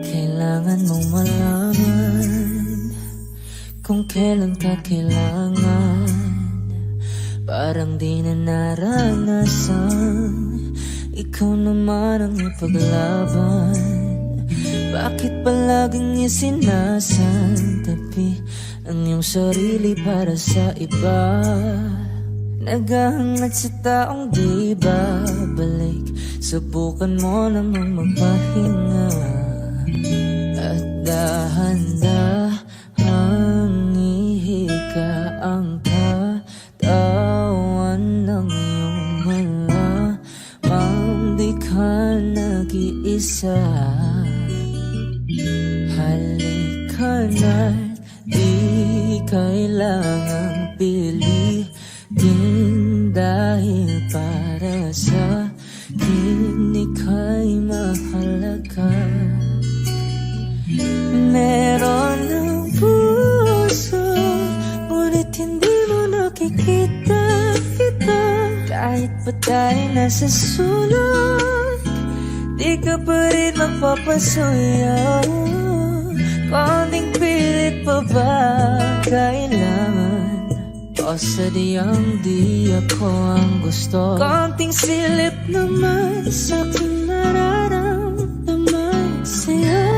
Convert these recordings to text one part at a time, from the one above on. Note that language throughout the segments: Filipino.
Kailangan mong malaman kung kailan ka kailangan. Parang di na naranasan, ikaw naman ang ipaglaban. Bakit palaging isinasantabi ang iyong sarili para sa iba? Naghahangad sa taong di babalik, subukan mo namang magpahinga. At dahan-dahang ihika ang katawan ng iyong malamang di ka nag-iisa. Halika na't di kailangang pilitin, dahil para sa akin ika'y mahalaga. Meron ng puso, ngunit hindi mo nakikita ito. Kahit pa tayo nasa sulok, di ka pa rin magpapasuyo. Konting pilit pa ba kailangan? O sadyang di ako ang gusto? Konting silip naman sa aking nararamdaman sa'yo.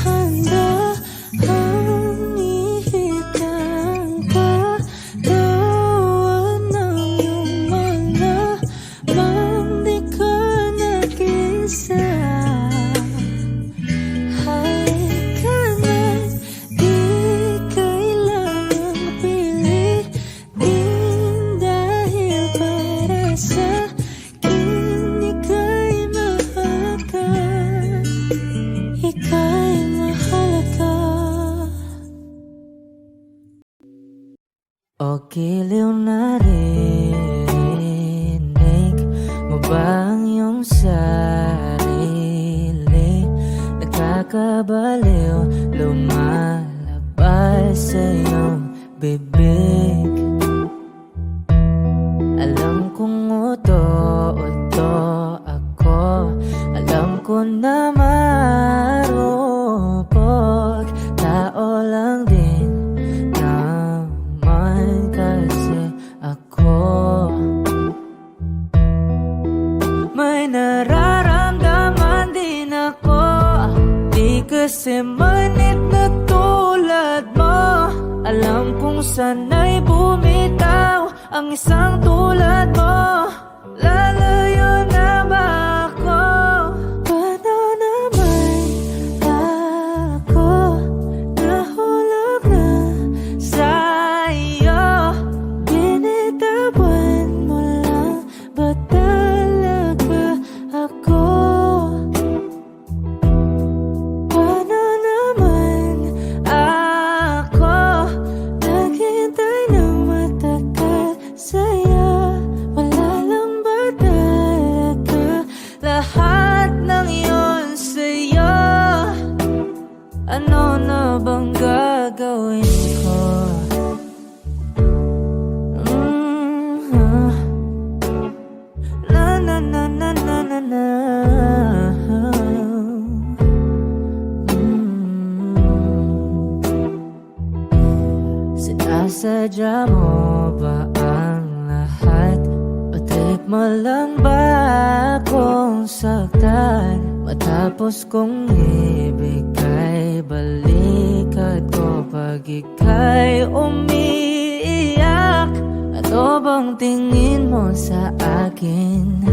Handa-handang ihitang katawan ng iyong malamang di ka nag-isa. O giliw na rinig mo ba ang iyong sarili? Nakakabaliw, lumalabas sa iyong bibig. Alam kong uto-uto ako, alam ko na marupok, tao lang din kasi ako. May nararamdaman din ako, di kasi manit na tulad mo. Alam kong sana'y bumitaw ang isang tulad mo. Lalayo na ba ako? Paano naman ako nahulog na sa'yo? Binitawan mo lang ba talaga ako? Paano naman ako naghintay ng matagal sa'yo? Wala lang ba talaga lahat ng iyon sa'yo? Ano na bang gagawin ko? Na na na na na na na. Sinasadya mo ba ang lahat? O trip mo lang ba akong saktan? Matapos kong ibigay balikat ko pag ika'y umiiyak. Ano bang tingin mo sa akin?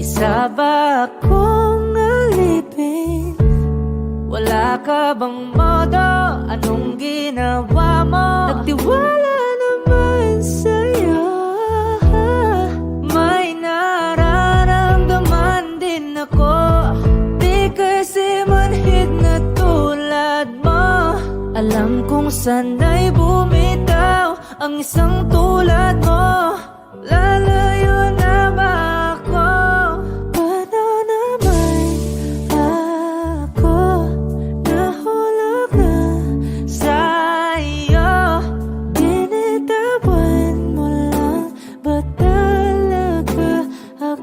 Isa ba akong alipin? Wala ka bang modo? Anong ginawa mo? Nagtiwala naman sa'yo. May nararamdaman din ako, di kasi manhid na tulad mo. Alam kong sana'y bumitaw ang isang tulad mo. Lalayo na ba ako? Paano naman ako nahulog na sa'yo? Binitawan mo lang ba talaga ako?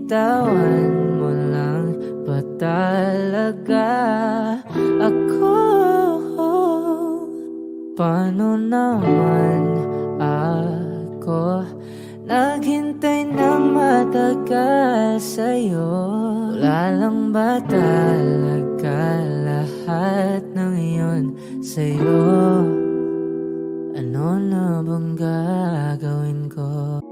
Binitawan mo lang ba talaga ako? Paano naman ako naghintay ng matagal sa'yo? Wala lang ba talaga lahat ng iyon sa'yo? Ano na bang gagawin ko?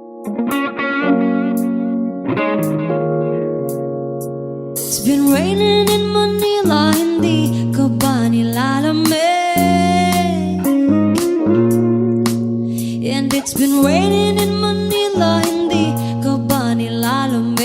It's been raining in Manila, hindi ka ba nilalamig? And it's been raining in Manila, hindi ka ba nilalamig?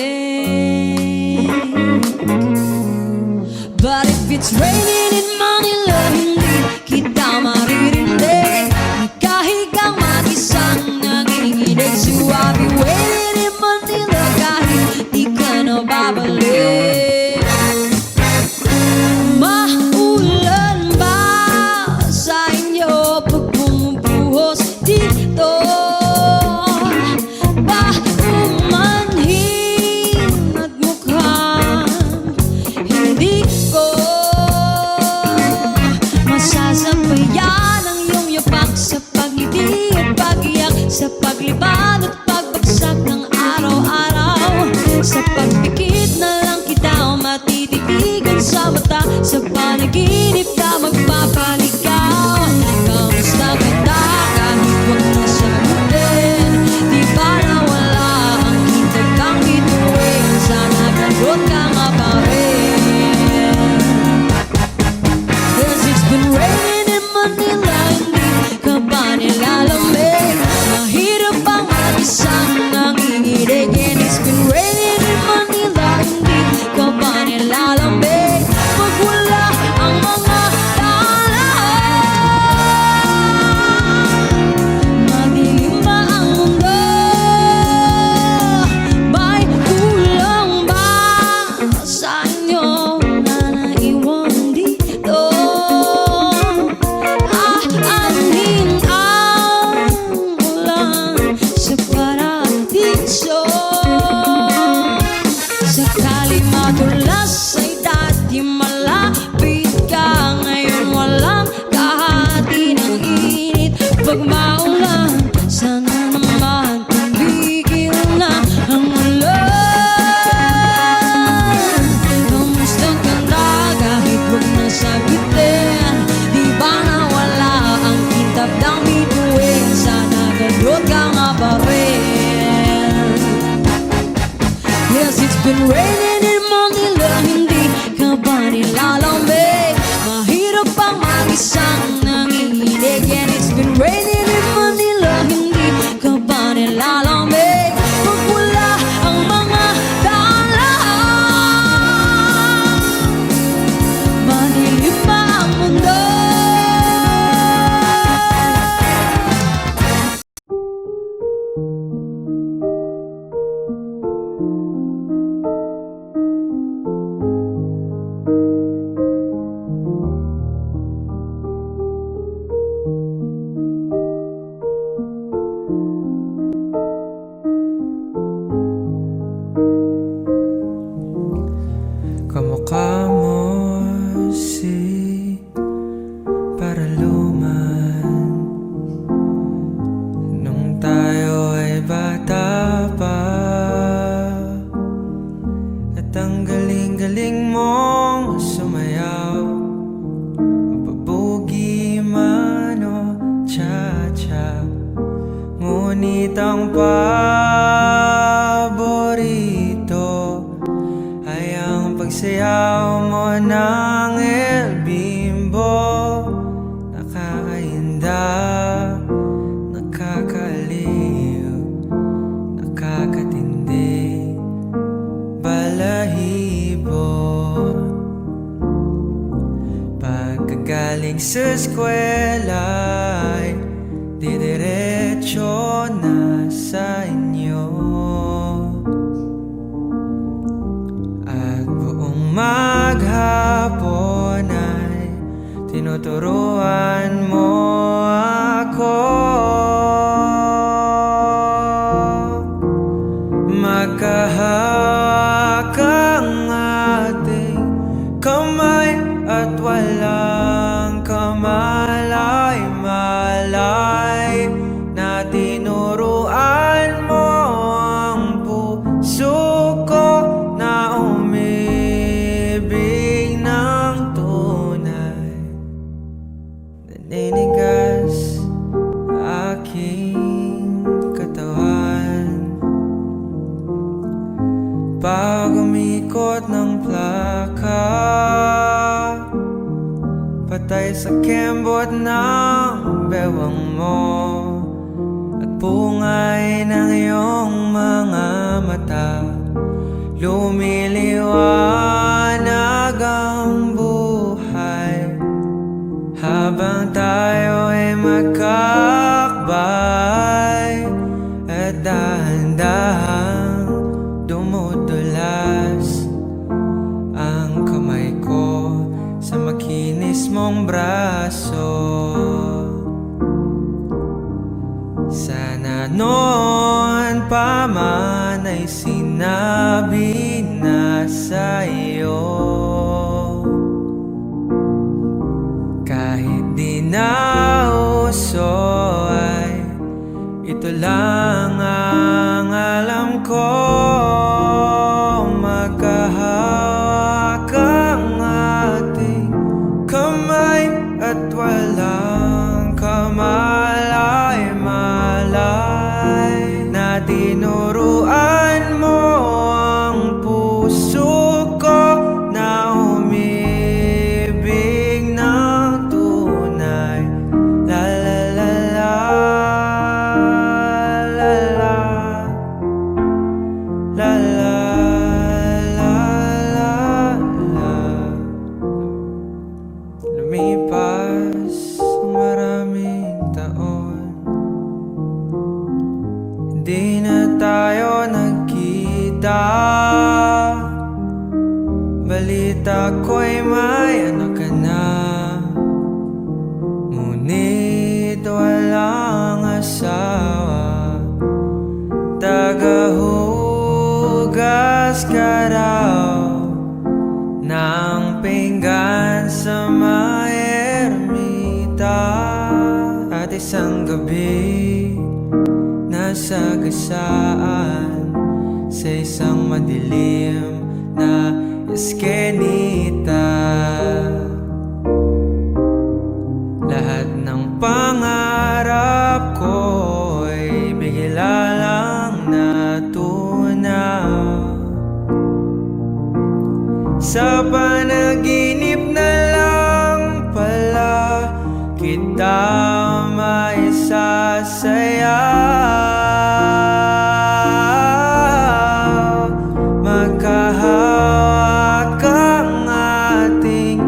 But if it's raining in Manila, hindi kita maririnig. Nagkahigang mag-isang nanginginig. So I'll be waiting in Manila kahit di ka na babalik. Maulan ba sa inyo pag bumubuhos dito? Ba umanhin at mukhang hindi ko masasabayan ang iyong yapak sa pagngiti at pag-iyak, sa paglibad at pagbagsak ng araw-araw. Sa pagpikit na lang kita matititigan sa mata, sa panaginip ka magpapaligaw. Kamusta kita kahit huwag na sagutin? Di ba nawala ang kitag kang bituin? Sana gagot ka nga pa rin. 'Cause it's been raining in Manila, hindi ka ba nilalamig? Mahirap bang mag-isang nanginginig? And it's been raining in Manila, hindi ka ba nilalamig? Pag wala ang mga daan, madilim ba ang mundo? May kulang ba sa inyo na naiwan dito? Aanhin ang ulan sa paradiso. Sakali madulas ay dati malapit ka, ngayon walang kahati ng init. Pag maulan, sana naman tumigil na ang ulan. Kamusta ka na kahit huwag na sagutin? Di ba nawala ang kintab ng bituin? Sana gagot ka nga pa rin. Yes, it's been raining in Manila, hindi ka ba nilalamig? Mahirap pang mag-isang nanginginig. And it's been raining in Manila, hindi ka ba nilalamig? Pag wala ang mga daan, madilim pa ang mundo. Kamukha mo si Paraluman nung tayo ay bata pa, at ang galing-galing mong sumayaw, mapabugi man o cha-cha. Ngunit ang paborito ay ang pagsayaw mo ng El Bimbo. Nakakainda, nakakaliw, nakakatindi, balahibo. Pagkagaling sa eskwela ay didiretso na sa inyo, at buong maghapon ay tinuturuan mo ako. Magkaharap Pag umikot ng plaka, patay sa kembot ng bewang mo, at pungay ng iyong mga mata. Lumiliwanag ang buhay habang tayo ay magkakbay, at dahan-dahang dumudulas ang kamay ko sa makinis mong braso. Sana noon pa man ay sinabi na sa'yo, kahit di na uso ay ito lang ang alam ko. Magkahawak ang ating kamay at walang kamalay-malay na tinuruan mo ang puso ko na umibig ng tunay. La la la la, la la, la la, la la, la. Lumipas ang maraming taon, hindi na tayo nagkita. Balita ko'y may anak ka na, ngunit walang asawa. Tagahugas ka raw ng pinggan sa may ermita, at isang gabi nasa gasaan sa isang madilim na eskenita. Lahat ng pangarap ko'y bigla lang natunaw. Sa panaginip na lang pala kita maisasayaw. Magkahawak ang ating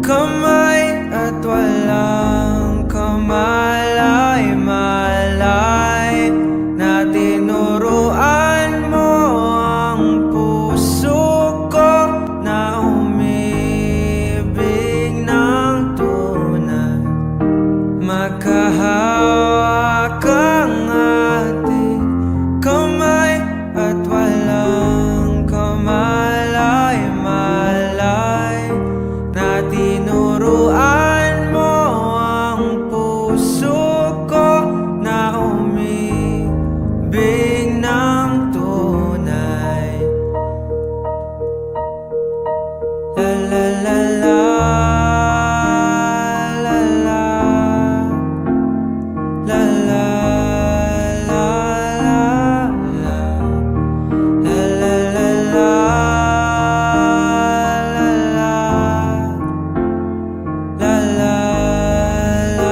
kamay at walang kamalay-malay na tinuruan mo ang puso ko na umibig ng tunay. Magkahawak ang ating kamay at walang kamalay-malay na tinuruan mo ang puso ko na umibig ng tunay. La la la la, la la, la la, la la, la la la la, la la, la la, la.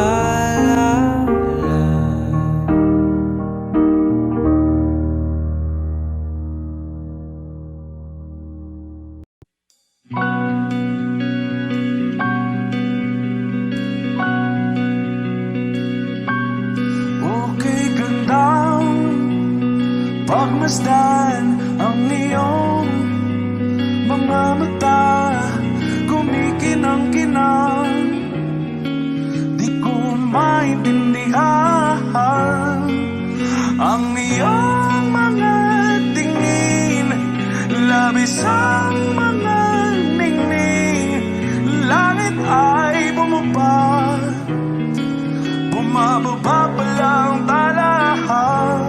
Okay gandang pagmasdan ang iyong mga mata, kumikinang-kinang. Di ko maintindihan ang iyong mga tingin, labis ang mga ningning. Langit ay bumaba, bumababa pa lang talahaw.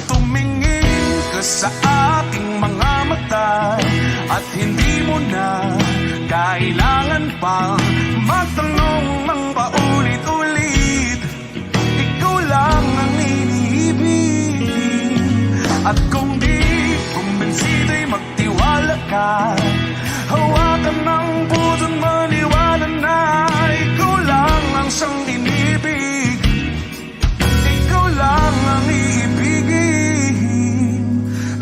Tumingin ka sa aking mga mata, at hindi mo na kailangan pang magtanong ng paulit-ulit. Ikaw lang ang iniibig, at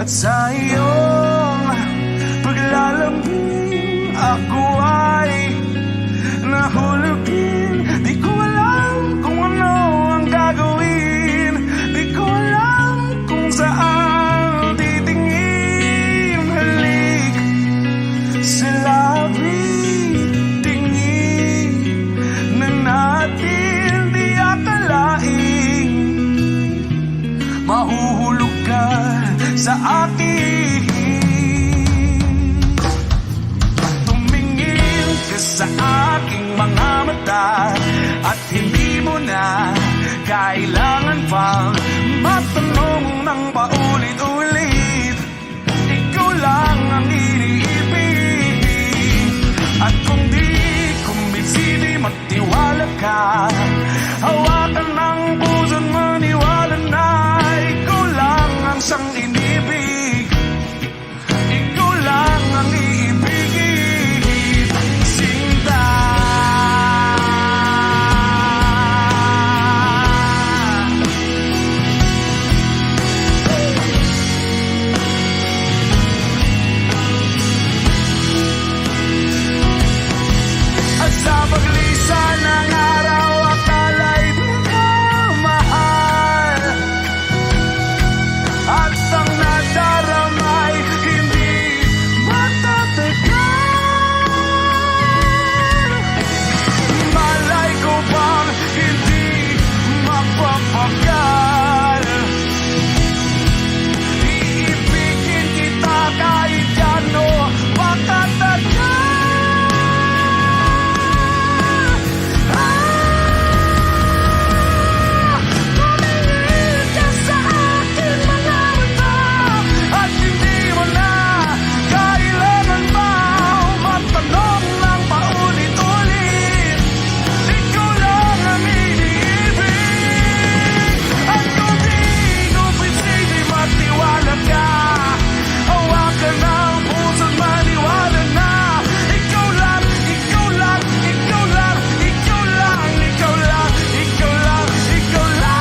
At sa iyong paglalambing ako ay nahulog din. Di ko alam kung ano ang gagawin, di ko alam kung saan titingin. Halik sa labi, tingin na natin di akalain mahuhulog ka sa akin. Tumingin ka sa aking mga mata at hindi mo na kailangan pang matanong ng paulit-ulit. Ikaw lang ang iniibig. At kung di kumbinsi, di magtiwala ka. Hawakan ng puso't maniwala na ikaw lang ang siyang inibig. Ikaw lang ang iibigin, Sinta. At sa paglisan ng araw, akala'y di ka mahal. At ang nadaramay hindi matatagal. Malay ko bang hindi mapapagal. Iibigin kita kahit ano makatagal. Tumingin ka sa akin mga mata at hindi mo na kailangan pa matanong ng paulit-ulit. Ikaw lang ang iniibig. At kung di kumbinsi, di magtiwala ka. Hawakan ng puso't maniwala na ikaw lang, ikaw lang, ikaw lang, ikaw lang, ikaw lang, ikaw lang, ikaw lang.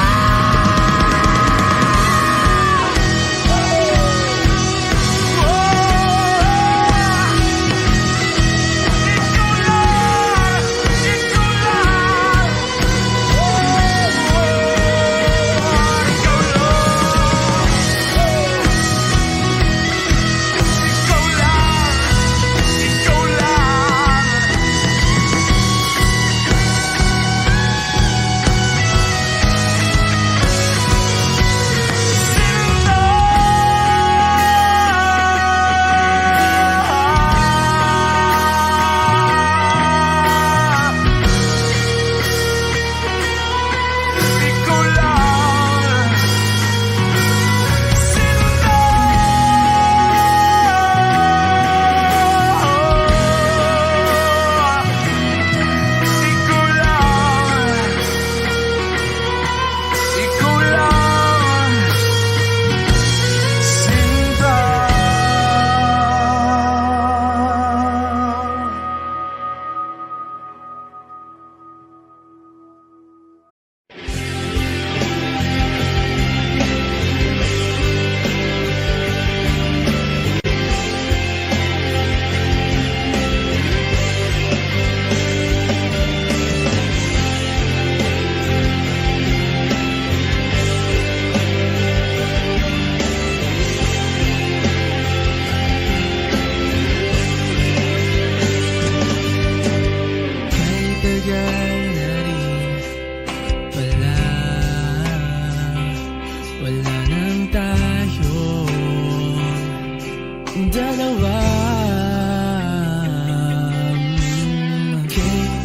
dalawa.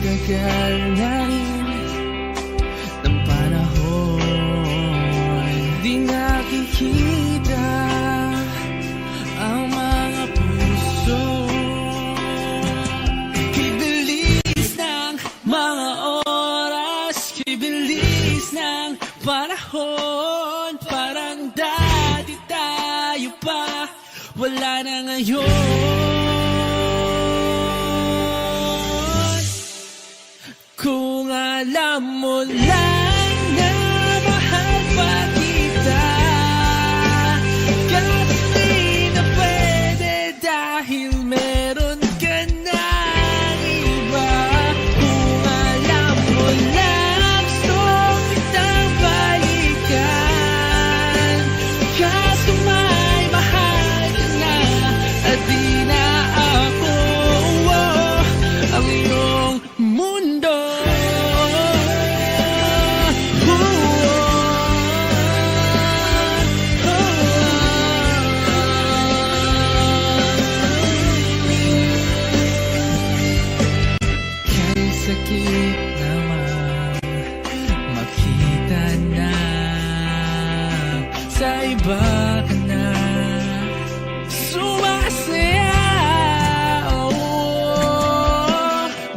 Tagal na rin ng panahon, di nakikita ang mga puso. Kibilis ng mga oras, kibilis ng panahon. Parang dati tayo pa, wala na ngayon. Kung alam mo lang na mahal pa kita, kahit sa iba ka na sumasaya.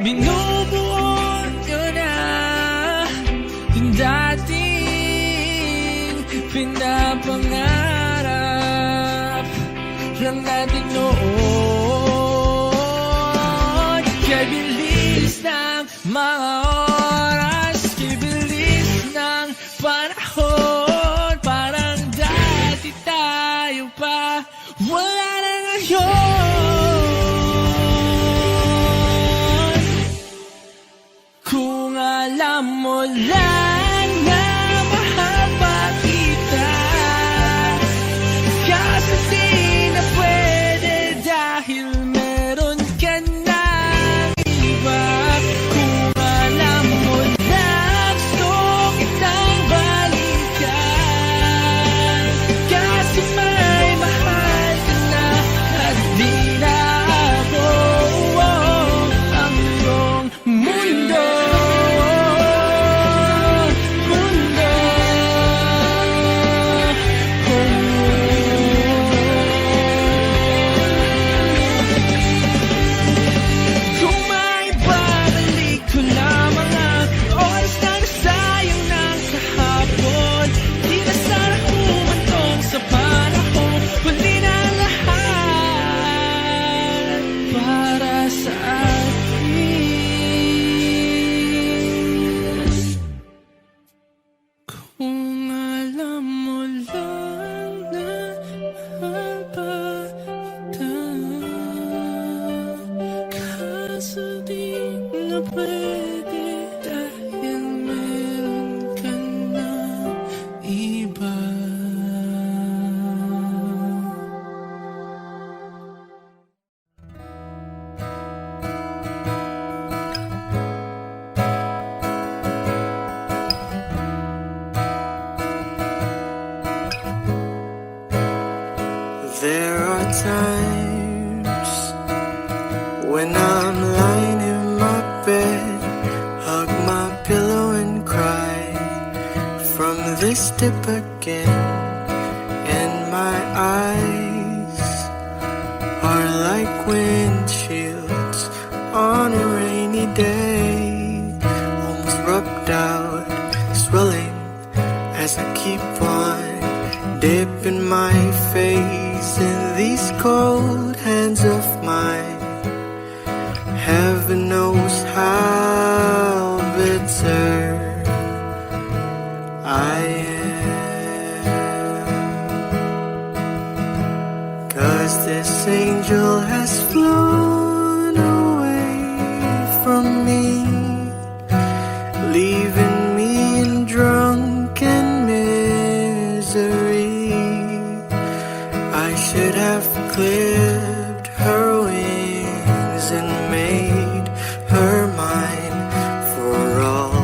Binubuo ko na yung dating pinapangarap lang natin noon. Kay bilis ng mga oras, kay bilis ng panahon, parang dati tayo pa, wala na ngayon. Kung alam mo lang na mahal pa kita, kaso di na pwede dahil meron ka ng iba. Kung alam mo lang gusto kitang balikan, kasi may mahal ka na at di na ako ang iyong mundo. Kung may babalik ko lamang ang oras na nasayang ng kahapon, di na sana humantong sa panahon, huli na lahat para sa atin. Kung alam mo lang na mahal pa kita, kaso di na pwede dahil meron ka na iba. There are times when I'm lying in my bed, hug my pillow and cry from this dip again. And my eyes are like windshields on a rainy day, almost rubbed out, swelling as I keep on dipping my face in these cold hands of mine. Heaven knows how bitter I am, 'cause this angel has flown away from me, leaving me in drunken misery. I should have clipped her wings and made her mine for all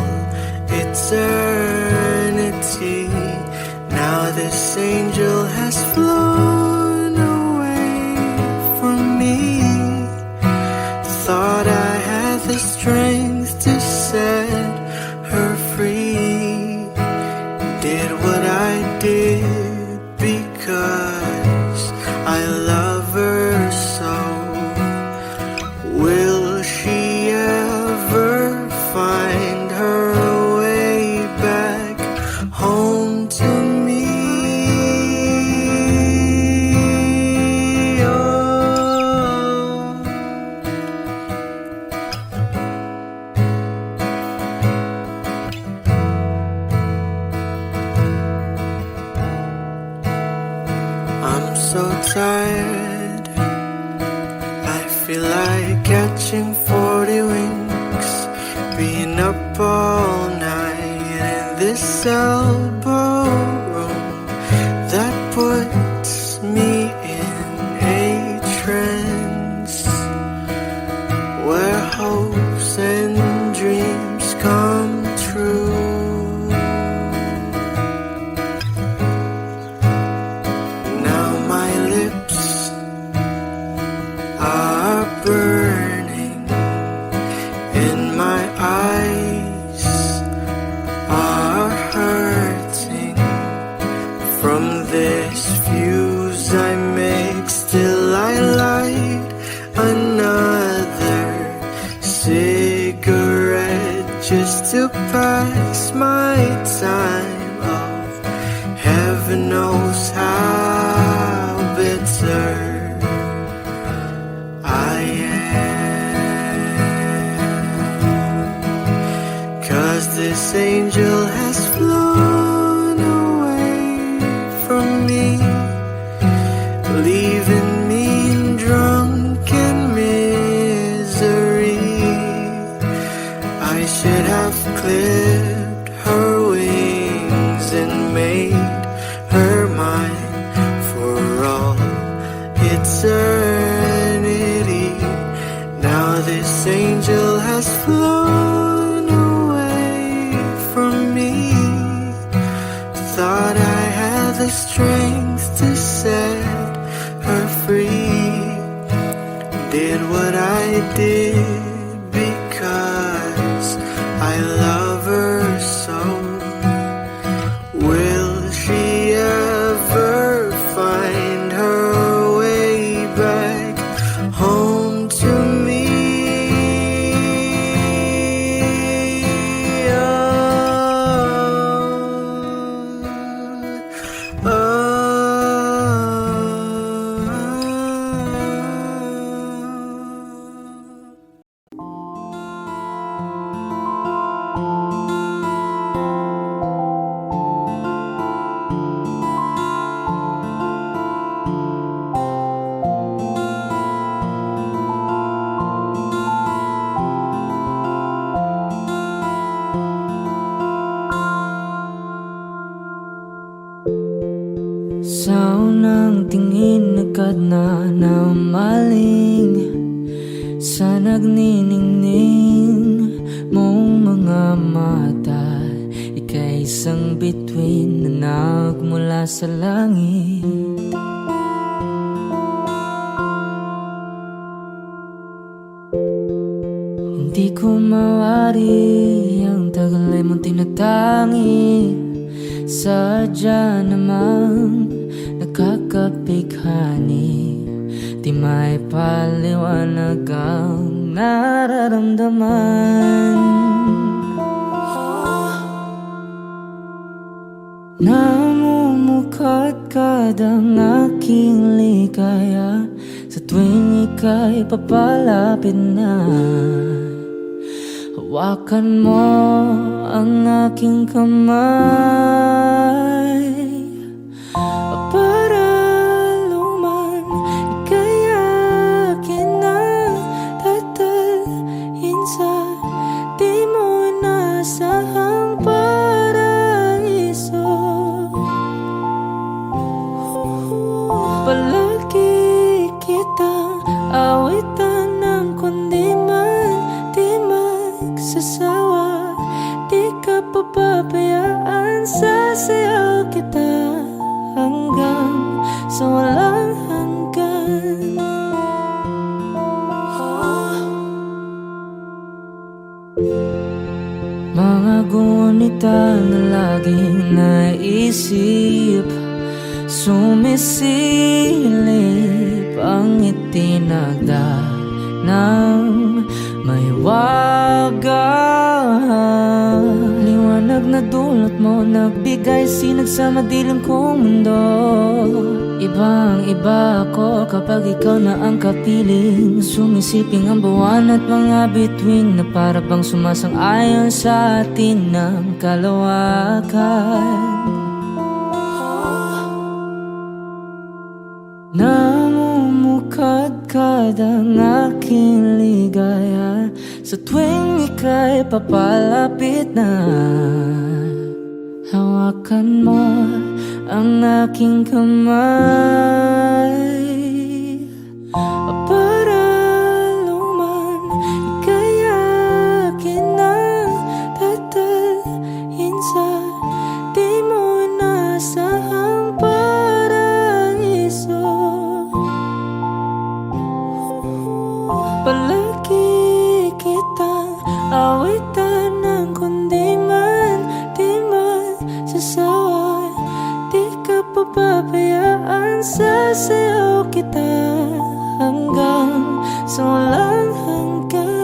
eternity. Now this angel has flown away from me. Thought I had the strength to set her free. Did what I did because I love her so. Will she ever find her way back home to me? Oh. I'm so tired, I feel like catching 40 winks, being up all night in this elbow room that puts me in a trance, where hopes and dreams come true. Now my lips are burning and my eyes are hurting. this fuse I make, still I light another cigarette just to pass my time. Oh, heaven knows how bitter I am, 'cause this angel has flown away from me, leaving me in drunken misery. I should have clipped her wings and made her mine for all eternity. Now this angel has flown away from me. Thought I had the strength to set her free. Did what I did because I love her so. Will she ever find her way back home to me? Sa unang tingin agad na namaling sa nagniningning mong mga mata. Ika'y isang bituin na nagmula sa langit. Hindi ko mawari ang tagal ay mong tinatangi. Sadya namang nakakapighani, di may paliwanag ang nararamdaman. Namumukadkad ang aking ligaya sa tuwing ika'y papalapit na. Hawakan mo ang aking kamay para luman ika'y akin na tatalhin sa di mo inasahang paraiso. Palagi kitang awitan ng kundi man di magsasawa. Di ka papabayaan, sasayaw kita hanggang sa walang hanggan. Mga gunita na laging naisip, sumisilip ang itinagda ng may wagang liwanag na dulot mo, nagbigay sinag sa madilim kong mundo. Ibang iba ako kapag ikaw na ang kapiling, sumisiping ang buwan at mga bituin na para bang sumasang-ayon sa atin ng kalawakan. Namumukadkad ang aking ligaya sa tuwing ika'y papalapit na. Hawakan mo ang aking kamay para luman ika'y akin na tatalhin sa di mo inasahang paraiso. Palagi kitang awitan ng kundi man di magsasawa. Di ka pa ba Sasayaw kita hanggang sa walang hanggan.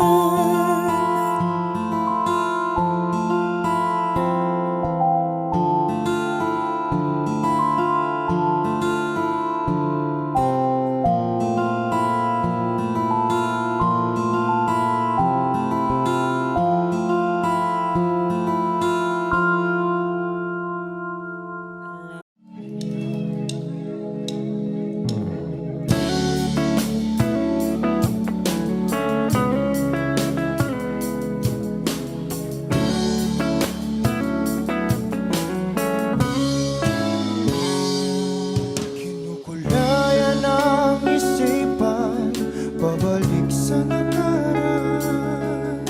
Kinukulayan ang isipan, pabalik sa nakaraan.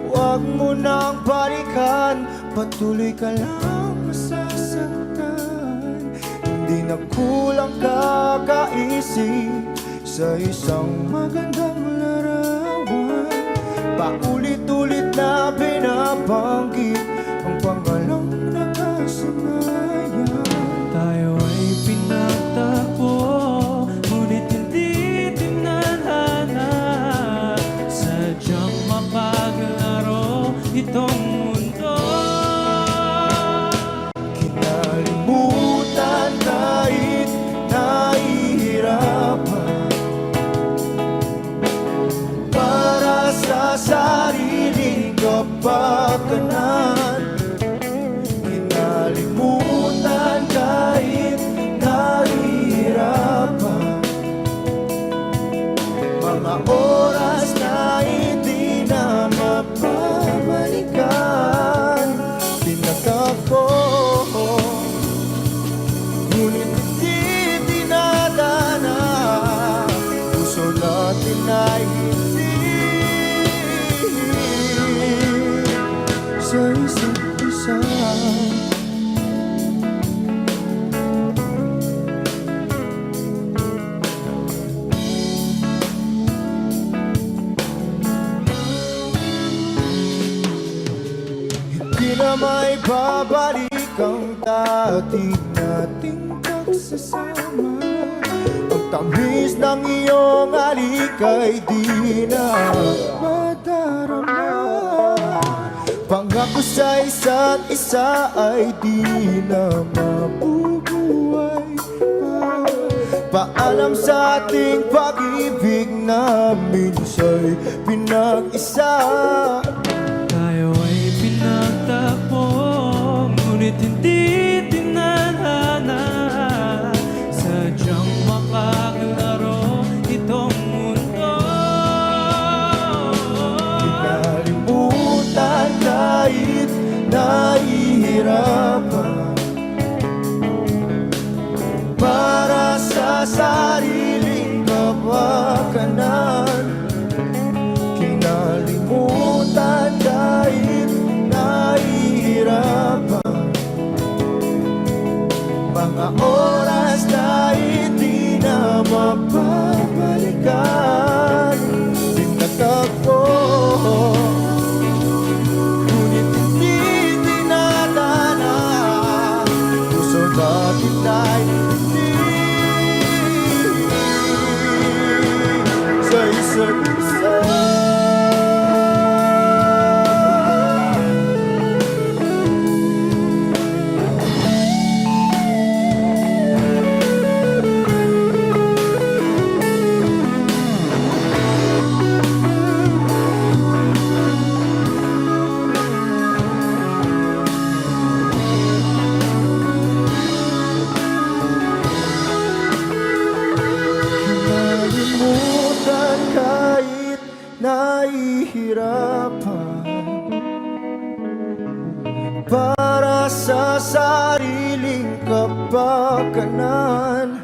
Huwag mo nang balikan, patuloy ka lang masasaktan. Hindi na kulang kakaisip sa isang magandang larawan. Paulit-ulit na binabanggit ang pangalang nakasanayan. Tayo ay pinagtagpo, ngunit hindi tinadhana. Sadyang mapaglaro itong mundo. Kinalimutan kahit nahihirapan, para sa sariling kapakanan. Kinalimutan kahit nahihirapan, mga oras na hindi na mapabalikan. Tinatapos ngunit hindi dinadana, puso natin ay hindi sa isa't isa. Hindi na may babalik ang dati nating pagsasama. Ang tamis ng iyong halik ay di na madarama. Pangako sa isa't isa ay di na mabubuhay pa. Paalam sa ating pag-ibig na minsa'y pinag-isa. Tayo ay pinagtagpo, ngunit hindi tinadhana. Sadyang makaglaro itong mundo. Kinalimutan kahit nahihirapan, para sa sariling kapakanan. Kinalimutan kahit nahihirapan, mga oras na hindi na mapabalikan. Tinatagpo ngunit hindi dinadana, puso natin ay hindi sa isa't isa. Kinalimutan kahit nahihirapan, para sa sariling kapakanan.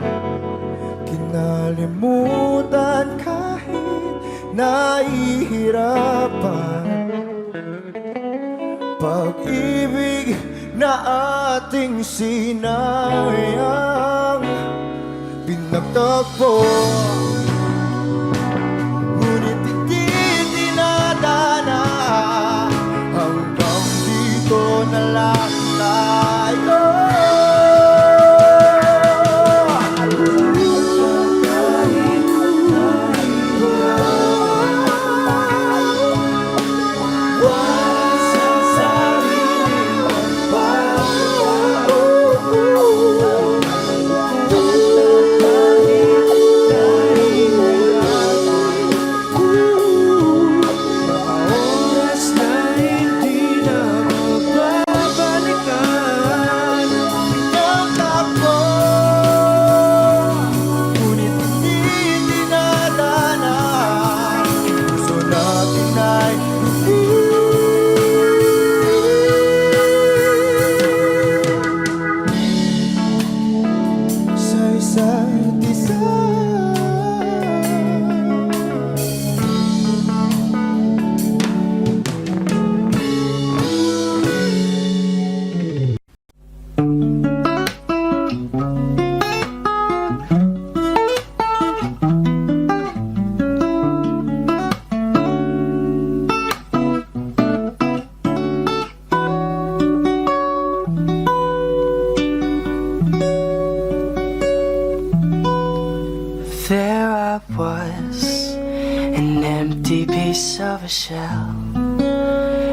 Kinalimutan kahit nahihirapan, pag-ibig na ating sinayang. Pinagtagpo ngunit hindi dinadana, hanggang dito na lang tayo. isa't isa. There I was, an empty piece of a shell,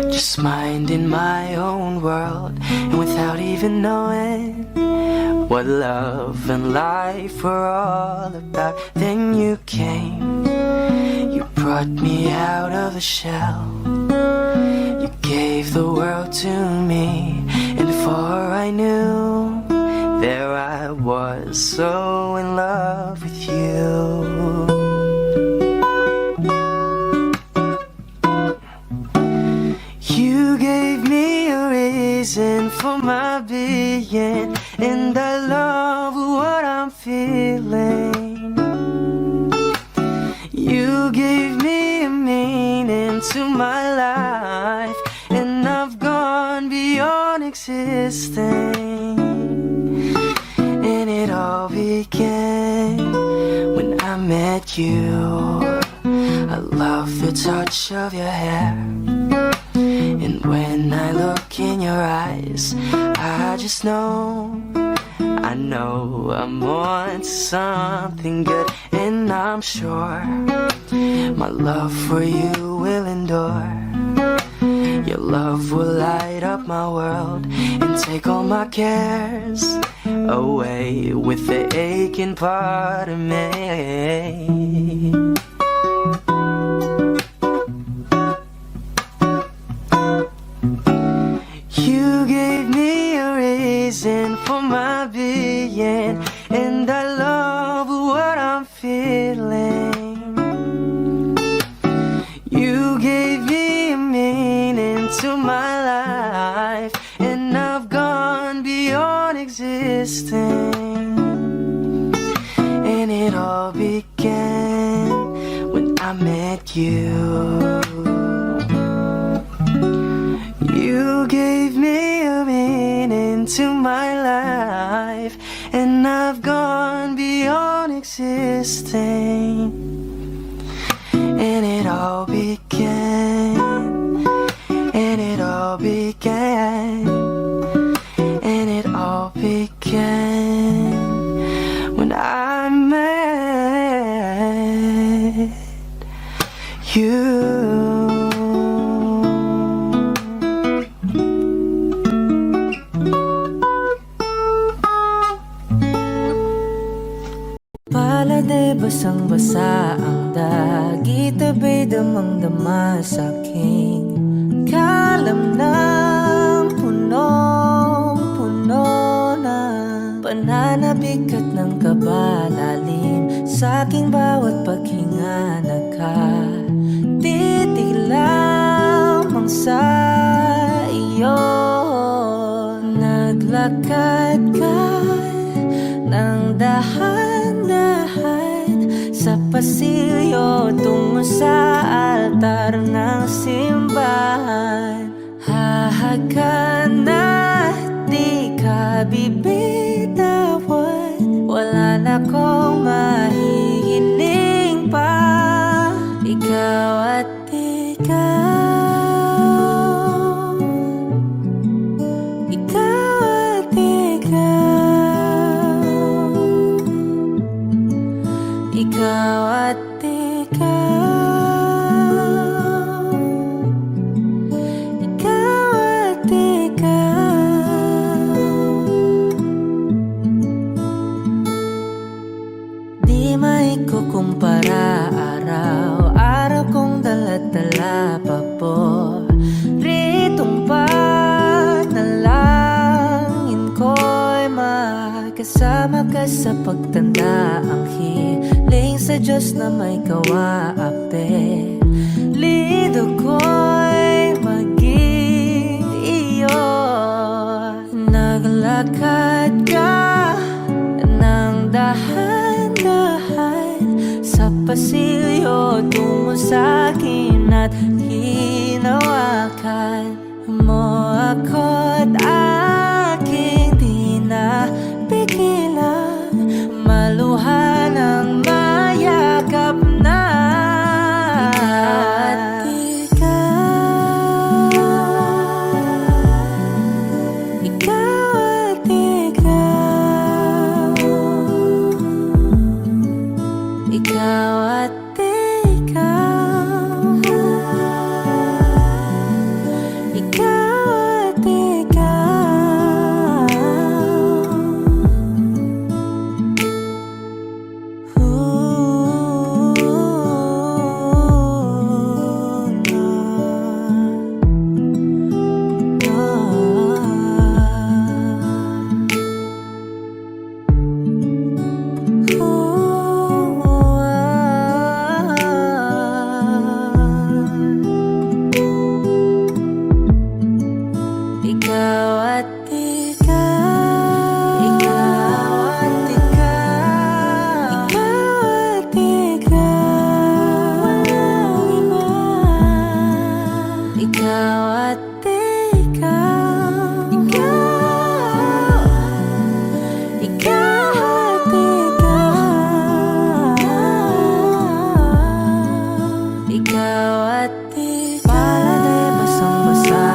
just minding my own world, and without even knowing what love and life were all about. Then you came, you brought me out of the shell, you gave the world to me, and before I knew, there I was, so in love with you. You gave me a reason for my being, and I love what I'm feeling. You gave me a meaning to my life, and I've gone beyond existing. And it all began when I met you. I love the touch of your hair, and when I look in your eyes, I just know, I know I'm on to something good. And I'm sure my love for you will endure. Your love will light up my world and take all my cares away with the aching part of me. You gave me a reason for my being, and I love what I'm feeling. You gave me a meaning to my life, and I've gone beyond existing. And it all began when I met you. You gave me a meaning to my life, and I've gone beyond existing. And it all began, and it all began, and it all began when I met you. Palade basang-basa ang dagit, abay damang-dama sa aking kalam ng punong-puno na pananabik at ng kabalalim sa aking bawat paghinga. Nakatitig lamang sa iyo, naglakad ka ng dahan-dahan sa pasilyo tungo sa altar ng simbahan. Hahagan at di ka bibitawan, wala na kong mahihiling pa. Ikaw at ikaw, ikaw at ikaw, ikaw at ikaw, ikaw at ikaw. Di maikukumpara, araw-araw kong dala-dala pa po ritong panalangin ko'y makasama ka sa pagtanda. Ang hiling sa Diyos na may kawaape, lido ko'y maging iyo. Naglakad ka ng dahan pasilyo tungo sa akin at hinawakan mo ako't aking di na pigilan. Maluha ng mayakap na ikaw at ikaw, ikaw at ikaw. Ikaw at ikaw, ikaw at ikaw, ikaw at ikaw, walang iba. Ikaw at ikaw, ikaw, ikaw at ikaw, ikaw at ikaw. Pala'y basang-basa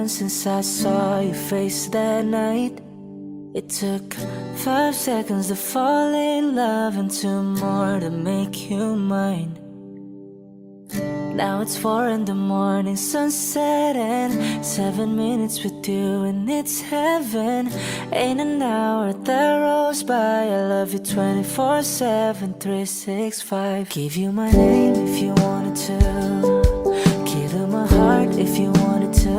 since I saw your face that night. It took 5 seconds to fall in love and 2 more to make you mine. Now it's 4 in the morning, sunset and 7 minutes with you and it's heaven. Ain't an hour that rolls by. I love you 24/7, 365. Give you my name if you wanted to. Give you my heart if you wanted to.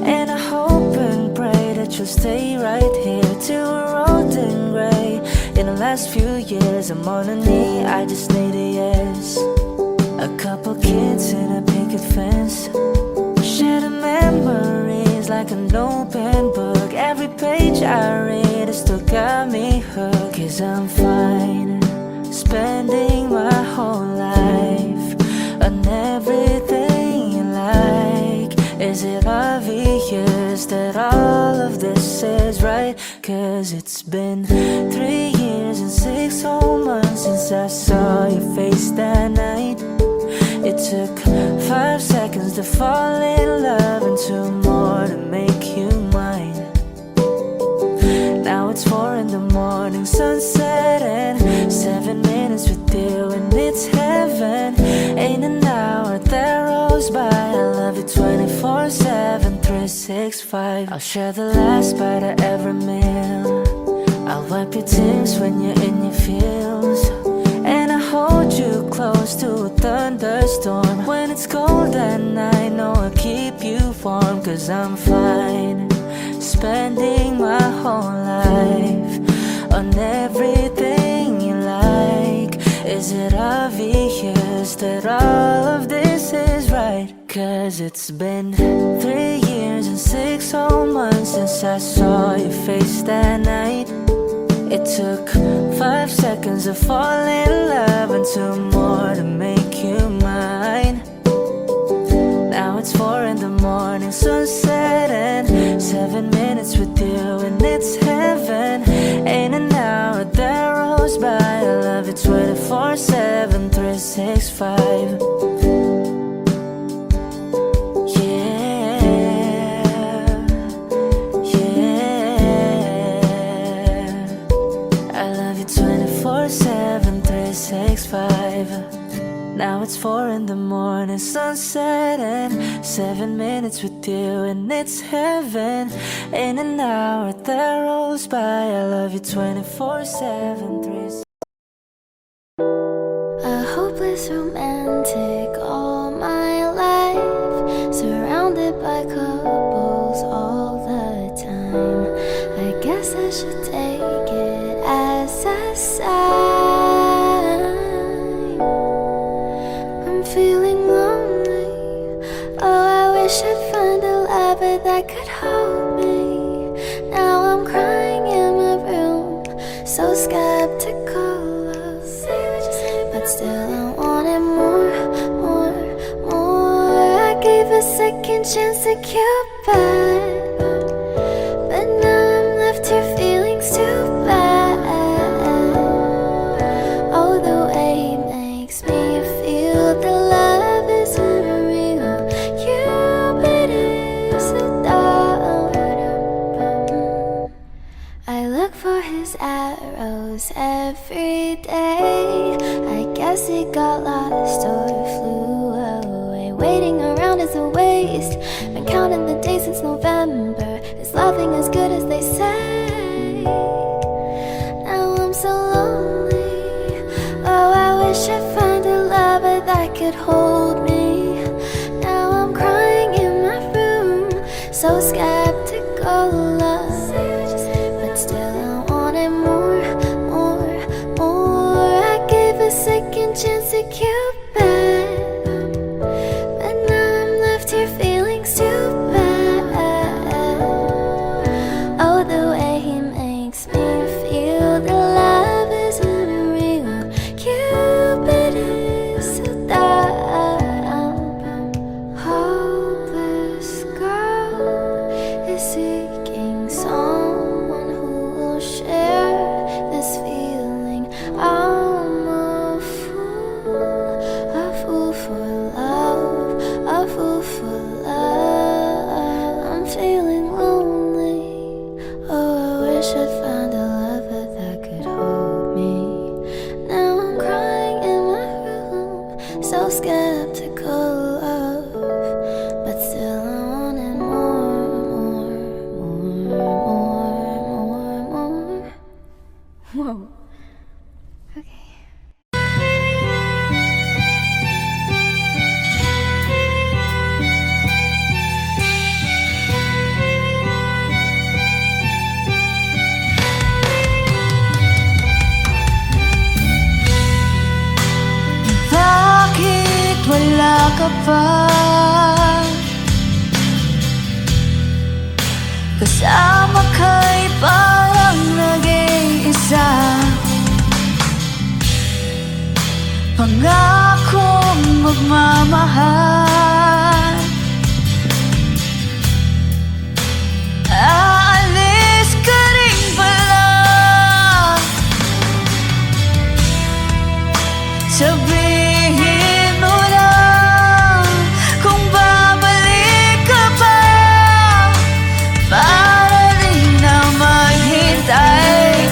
And I hope and pray that you'll stay right here till we're old and gray. In the last few years, I'm on a knee, I just need a yes. A couple kids in a picket fence. Share the memories like an open book. Every page I read has still got me hooked. 'Cause I'm fine, spending my whole life on everything you like. Is it obvious that all of this is right? 'Cause it's been 3 years and 6 whole months since I saw your face that night. It took 5 seconds to fall in love and 2 more to make you mine. Now it's 4 in the morning, sunset and 7 minutes with you and it's heaven. Ain't an hour that rolls by. I love you 24/7, 365. I'll share the last bite of every meal. I'll wipe your tears when you're in your feels. And I hold you close to a thunderstorm. When it's cold at night, no, I'll keep you warm. 'Cause I'm fine, spending my whole life on everything you like. Is it obvious that all of this is right? 'Cause it's been 3 years and 6 whole months since I saw your face that night. It took 5 seconds to fall in love and 2 more to make you mine. Now it's 4 in the morning, sunset and 7 minutes with you and it's heaven. Ain't an hour that rolls by. I love you 24/7, 365. Now it's 4 in the morning, sunset and 7 minutes with you and it's heaven. In an hour that rolls by. I love you 24/7, 365. A hopeless romantic all my life. by couples all the time. I guess I should take it as a sign. I'm feeling lonely. Oh, I wish I'd find a lover that could hold me. Now I'm crying in my room, so skeptical. But still I wanted more, more, more. I gave a second chance to Cupid, but now I'm left here feeling too bad. Oh, the way he makes me feel the love is unreal. Cupid is so dumb. I look for his arrows every day. I guess he got lost or flew away. Waiting around is a waste. Been counting the days since November. Is loving as good as they say? Now I'm so lonely. Oh, I wish I'd find a lover that could hold me. Now I'm crying in my room, so skeptical of. But still I wanted more, more, more. I gave a second chance to Cupid, but now I'm left here feeling stupid. Oh, the way he makes me feel the love is unreal. Cupid is so dumb. Hopeless girl is seeking someone who will share this feeling. I'm a fool for love, a fool for love. I'm feeling lonely. Oh, I wish I'd found a lover that could hold me. Now I'm crying in my room, so skeptical of, but still I wanted more, more. Whoa. Okay. Bakit wala ka pa? Kasama ka'y parang nag-iisa. Pangakong magmamahal. Aalis ka rin pala. Sabihin mo lang kung babalik ka pa, para rin na maghintay.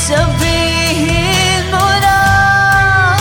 Sabihin mo lang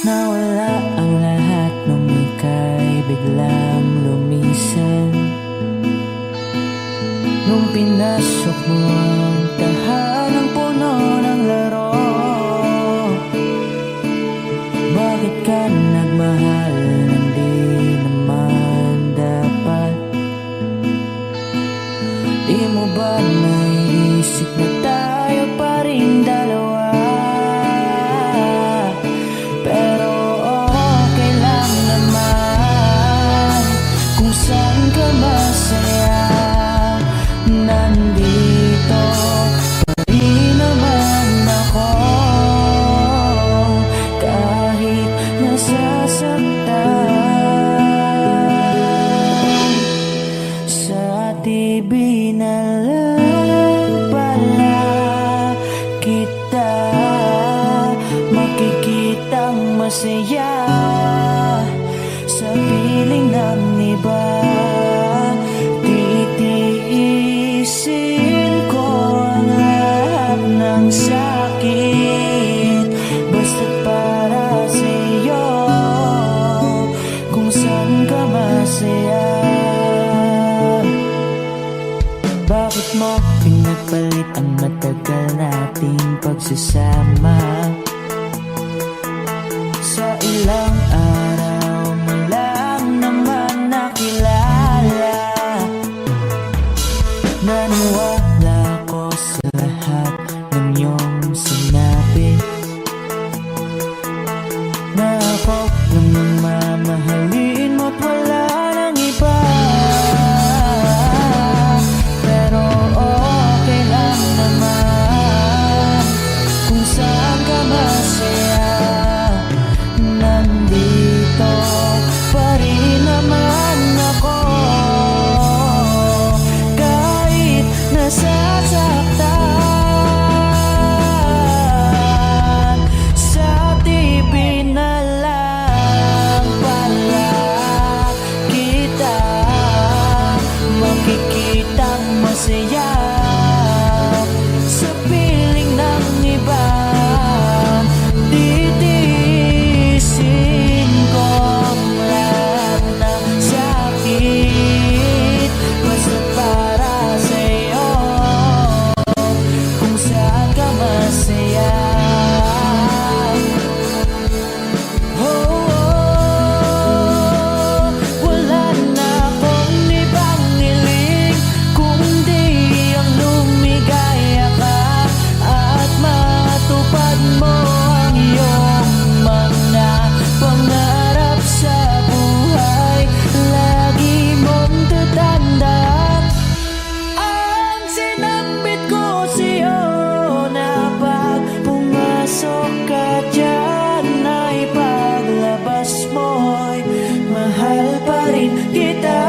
Nawala ang lahat nung ika'y biglang lumisan. Nung pinasok mo ang tahanang puno ng laro, bakit ka nagmahal nang di naman dapat? Di mo ba naisip na tayo pa rin dalawa? Pero okay lang naman kung saan ka masaya. Nandito pa rin naman ako, kahit nasasaktan. Sa TV na lang pala kita makikitang masaya. Sa piling ng iba, titiisin ko ang lahat ng sakit, basta't para sa'yo, kung saan ka masaya. Bakit mo pinagpalit ang matagal nating pagsasama? Sa ilang araw mo lang naman nakilala. Naniwala ko sa lahat ng iyong sinabi, na ako lang ang mamahalin mo't wala nang iba. Pero okay lang naman kung saan ka masaya. Nandito pa rin naman ako, kahit nasasaktan. Sa TV na lang pala kita makikitang masaya. Sa piling ng iba, titiisin ko ang lahat ng sakit, basta't para sa'yo, kung saan ka masaya. Wala na akong ibang hiling kundi ang lumigaya ka at matupad mo ang iyong mga pangarap sa buhay. Lagi mong tatandaan ang sinambit ko sa'yo, na pag pumasok ka dyan ay paglabas mo'y mahal pa rin kita.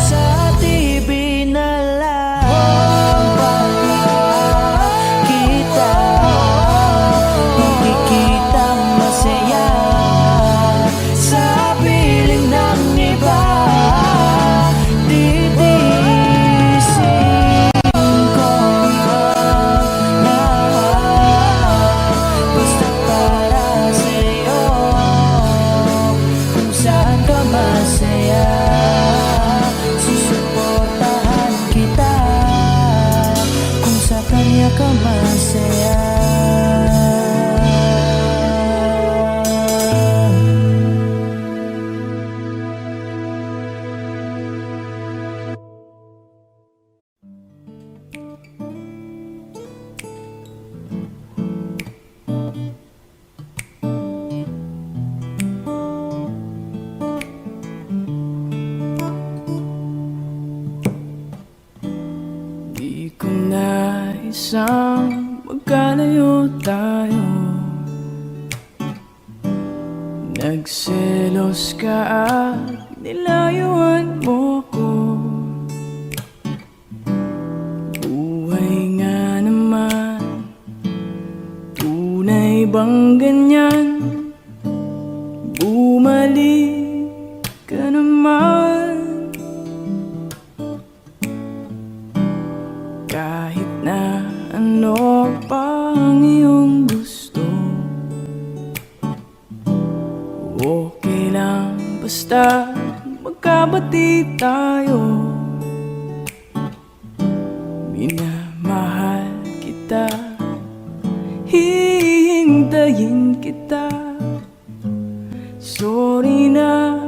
Sa TV na lang pala kita makikitang masaya. Sa piling ng iba, titiisin ko ang lahat, basta't para sa'yo, kung saan ka masaya. Susuportahan kita kung sa kanya ka masaya. Di ko na isang magkalayo tayo. Nagselos ka at nilayuan mo ko. Buhay nga naman, tunay bang ganyan? Bumalik ka naman. Kahit na ano pa ang iyong gusto, Basta magkabati tayo, minamahal kita, hihintayin kita. Sorry na,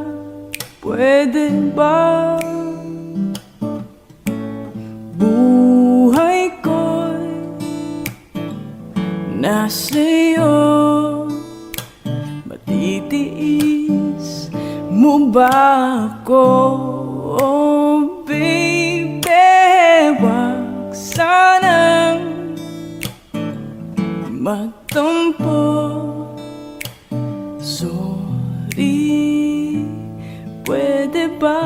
pwede ba? Buhay ko'y nasa'yo, matitiis mo ba ako? Oh baby, wag sanang magtampo. Sorry, pwede ba?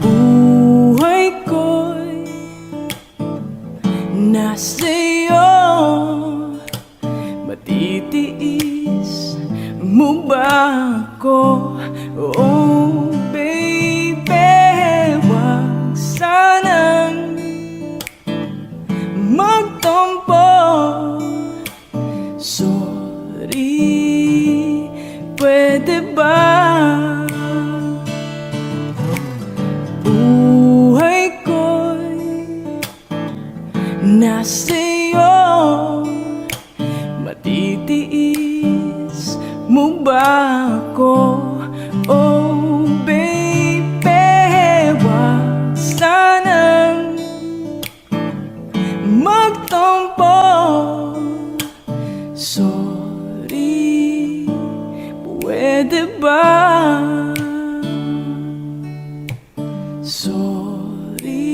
Buhay ko'y nasa'yo, matitiis mo ba ako? Oh baby, wag sanang magtampo. Sorry, pwede ba? Buhay ko'y nasa'yo, matitiis mo ba ako? Oh baby, wag sanang magtampo. Sorry, pwede ba? Sorry,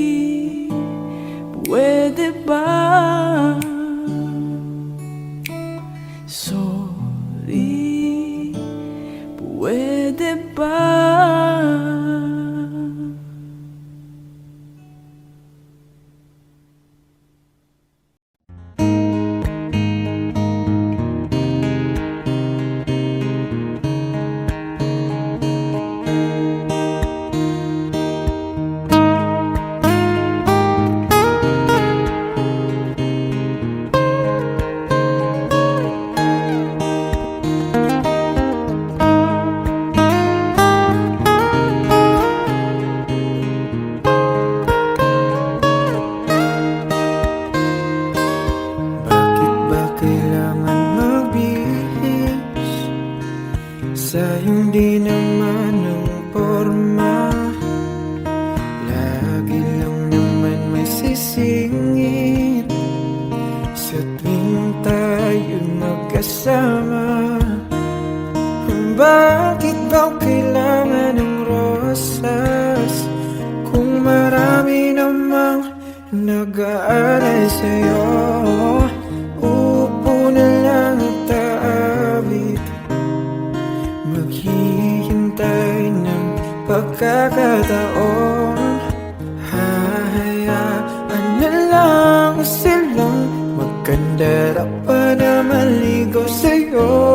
pwede ba? Sorry, pwede ba? Bakit ba kailangan magbihis sa hindi naman ng porma? Lagi lang naman may sisingit sa tuwing tayo magkasama. Bakit ba kailangan ng rosas kung marami namang nag-aalay sa'yo? Upo na lang at aawit, maghihintay ng pagkakataon. Hahayaan na lang silang magkandara pa na maligaw sa'yo.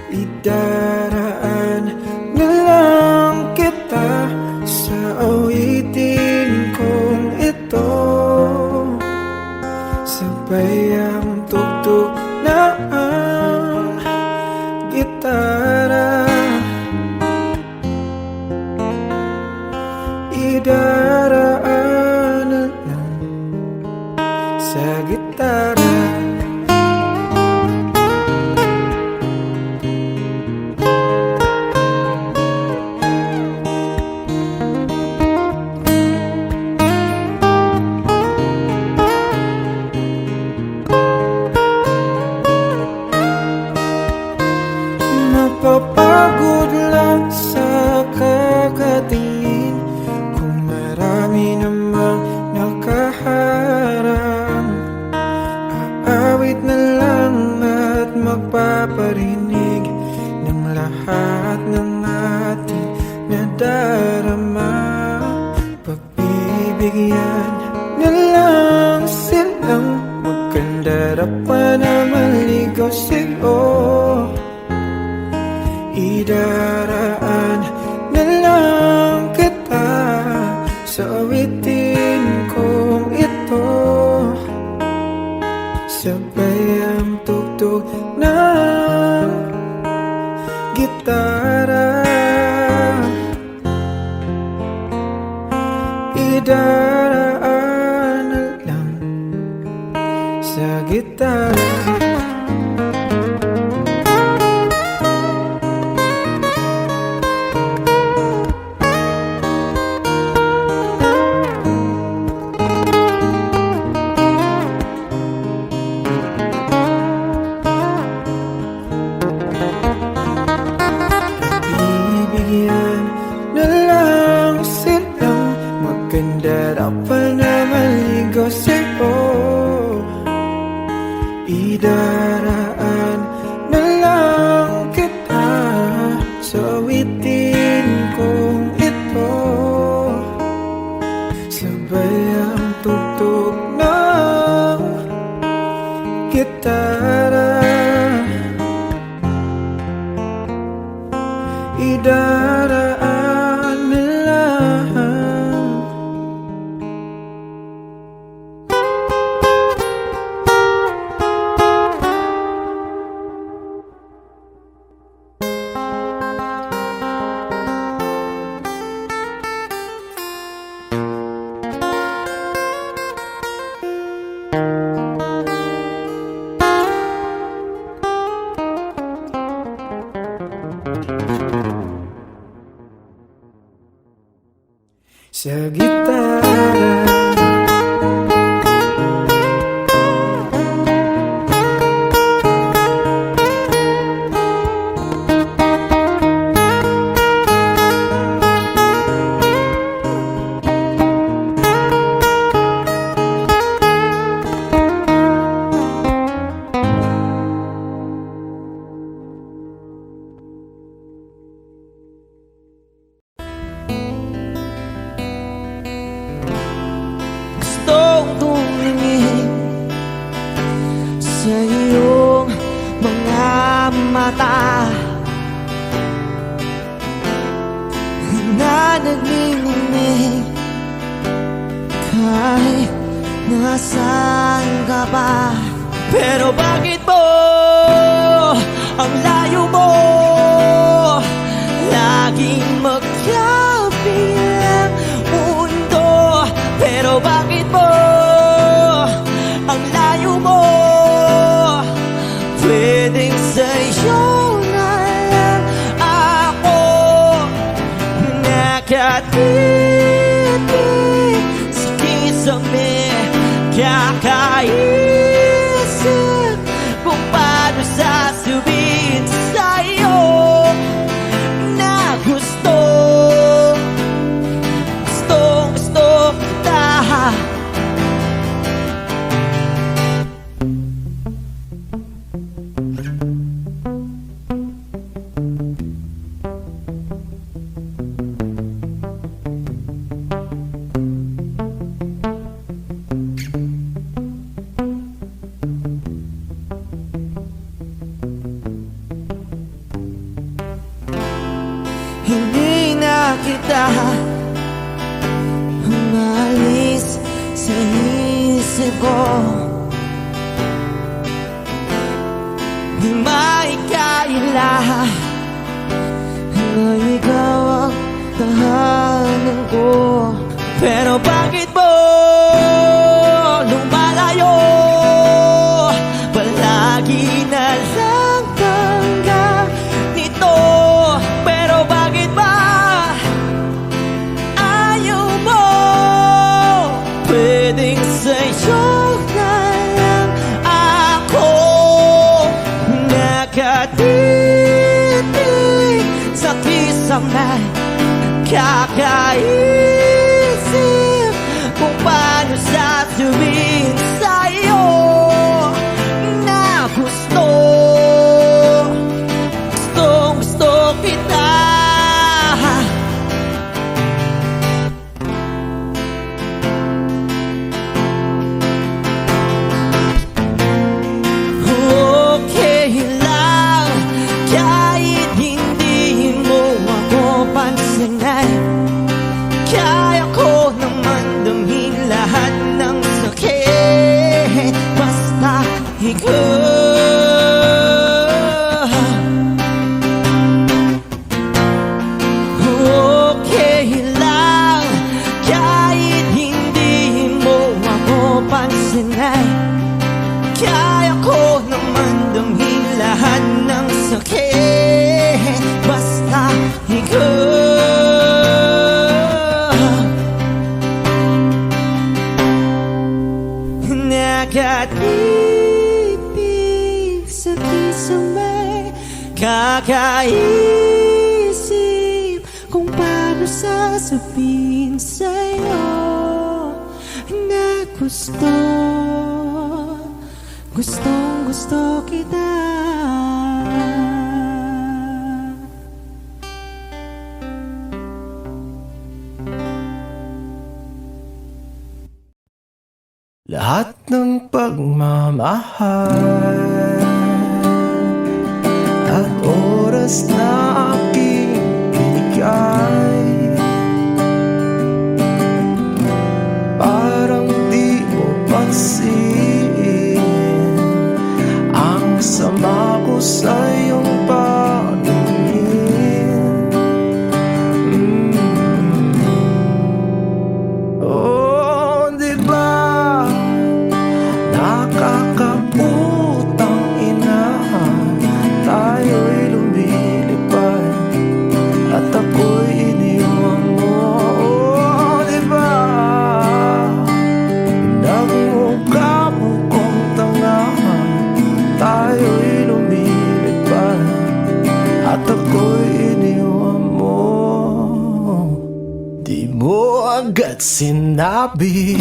Idaraan na lang kita sa awitin kong ito, sabay ang tugtog na ang gitara. Idaraan na lang sa gitara. Mapapagod lang sa kakatingin kung marami namang nakaharang. Aawit na lang at magpaparinig ng lahat ng ating nadarama. Pagbibigyan na lang silang magkandara pa na maligaw sa'yo. gitara. Bibigyan na lang silang maganda, dapat na maligaw sa'yo. Idaraan na lang kita sa awitin kong ito. Sabay ang tugtog ng gitara. Idaraan na lang. Sa gitara. Gustong tumingin sa iyong mga mata na nagniningning kahit nasaan ka ba. Pero bakit mo ang layo mo laging magkabilang mundo? Pero bakit mo ang layo mo? Pwedeng sa'yo na lang ako nakatitig sa kisame. Kakaisip kung paano sasabihin sa'yo na gustong kita. Hindi na kita umalis sa isip ko. Di maikaila na ikaw ang tahanan ko. Pero bakit mo lumalayo? Palagi na lang hanggang nito. Pero bakit ba ayaw mo? Pwedeng sa'yo na lang ako nakatitig sa kisame. Kakaisip kung paano sasabihin sa'yo na gusto kita. Okay lang kahit hindi mo ako pansinin. Kahit kaya ko naman damhin lahat ng sakit. Basta ikaw nakatipig sa kisame, kakaisip kung paano sasabihin sa'yo na gustong gusto kita. Lahat ng pagmamahal at oras na aking binigay, parang di mo pansin ang sama ko sa iyong paningin. Oh, di ba nakakaputang ina, tayo'y lumilipad at ako'y iniwan mo. Oh, di ba pinagmukha mo kong tanga, tayo'y lumilipad at ako'y iniwan mo. Di mo agad sinabi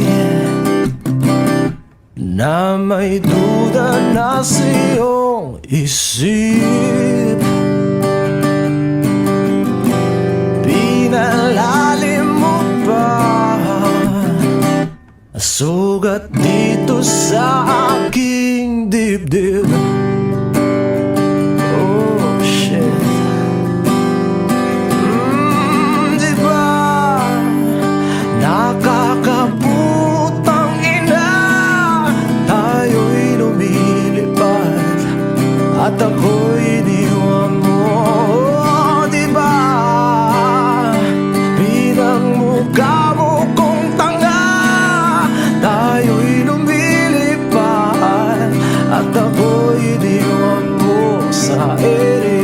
na may duda na sa iyong isip, pinalalim mo pa sugat dito sa aking dibdib. Oh shit, di ba nakakaputang ina, tayo'y lumilipad at ako'y iniwan mo. Oh, di ba pinagmukha mo kong tanga, tayo'y lumilipad at ako'y iniwan mo sa ere.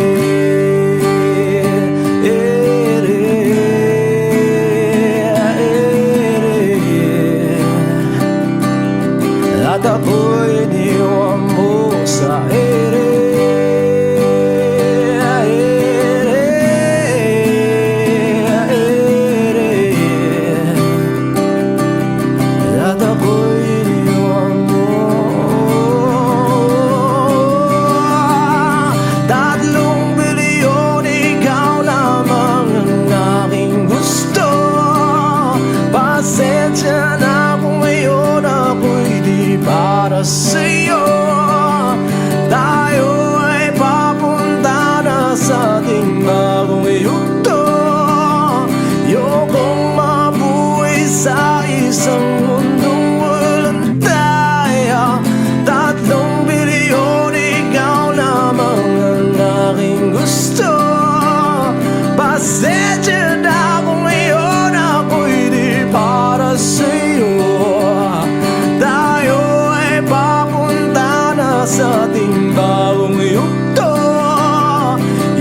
At ako'y iniwan mo sa ere. At ako'y iniwan mo. 3 bilyon, ikaw lamang ang aking gusto. Pasensya na kung ngayon ako'y di para sa'yo. Tayo ay papunta na sa ating bagong yugto. Ayokong mabuhay sa isang mundong walang tayo. 3 bilyon, ikaw lamang ang aking gusto. Pasensya na kung ngayon ako'y di para sa'yo. Tayo ay papunta na sa ating bagong yugto.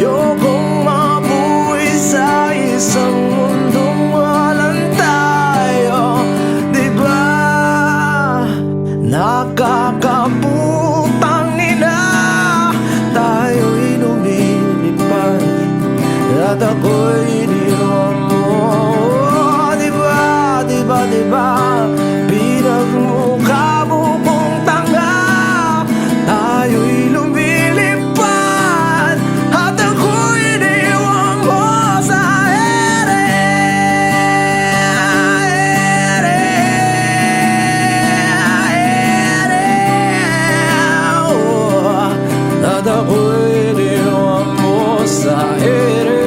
Ayokong mabuhay sa isang mundong walang tayo. Di ba nakakaputang ina, tayo'y lumilipad at ako'y iniwan mo. Di ba, di ba, di ba pinagmukha mo kong tanga, tayo'y lumilipad at ako'y iniwan mo sa ere. Oh, at ako'y iniwan mo sa ere.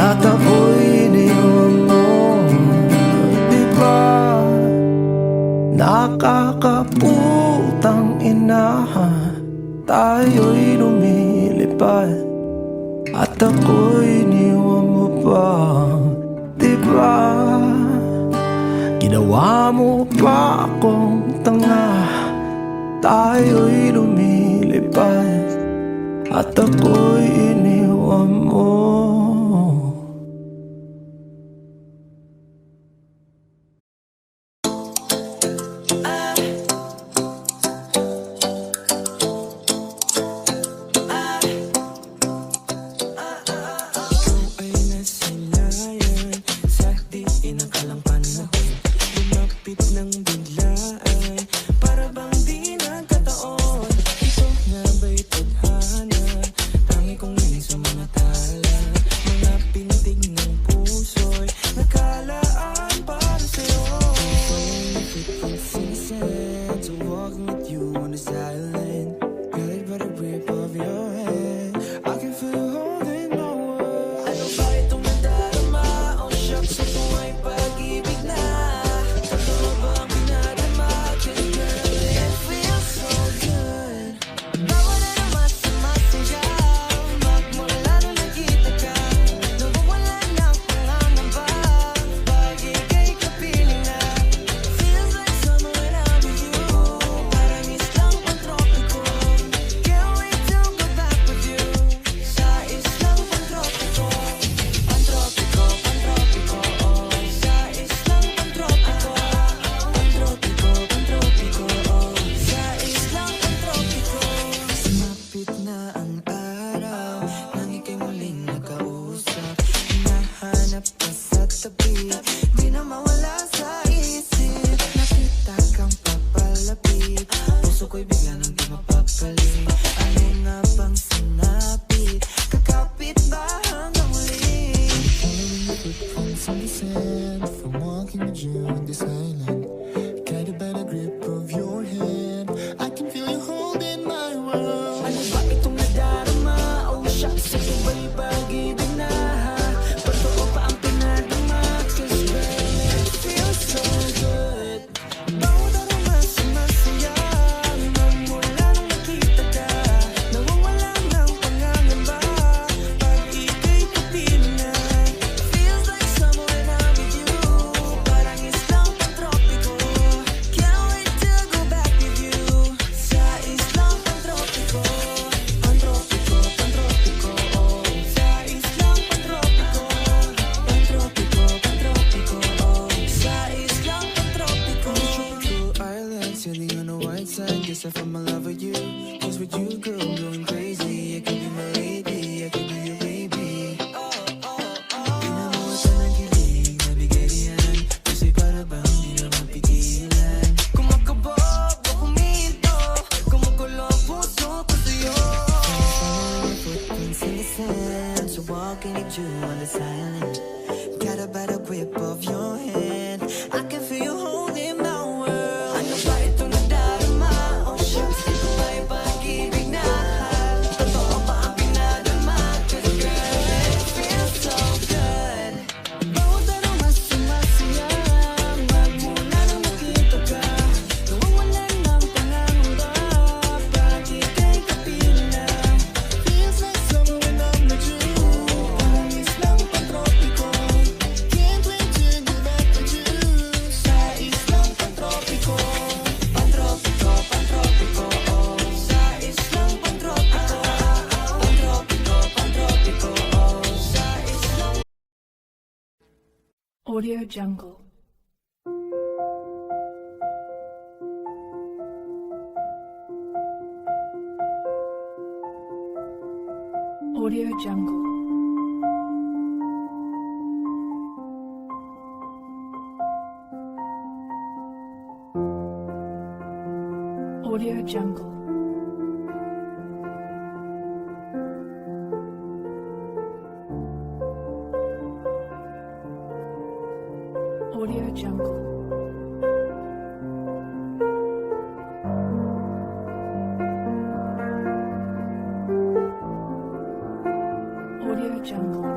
At ako'y iniwan mo. Di ba nakakaputang ina, tayo'y lumilipad at ako'y iniwan ba? Diba? Ginawa mo pa akong tanga. Tayo'y lumilipad at ako'y iniwan mo. Audio Jungle. Audio Jungle. Audio Jungle. Audio Jungle. Audio Jungle.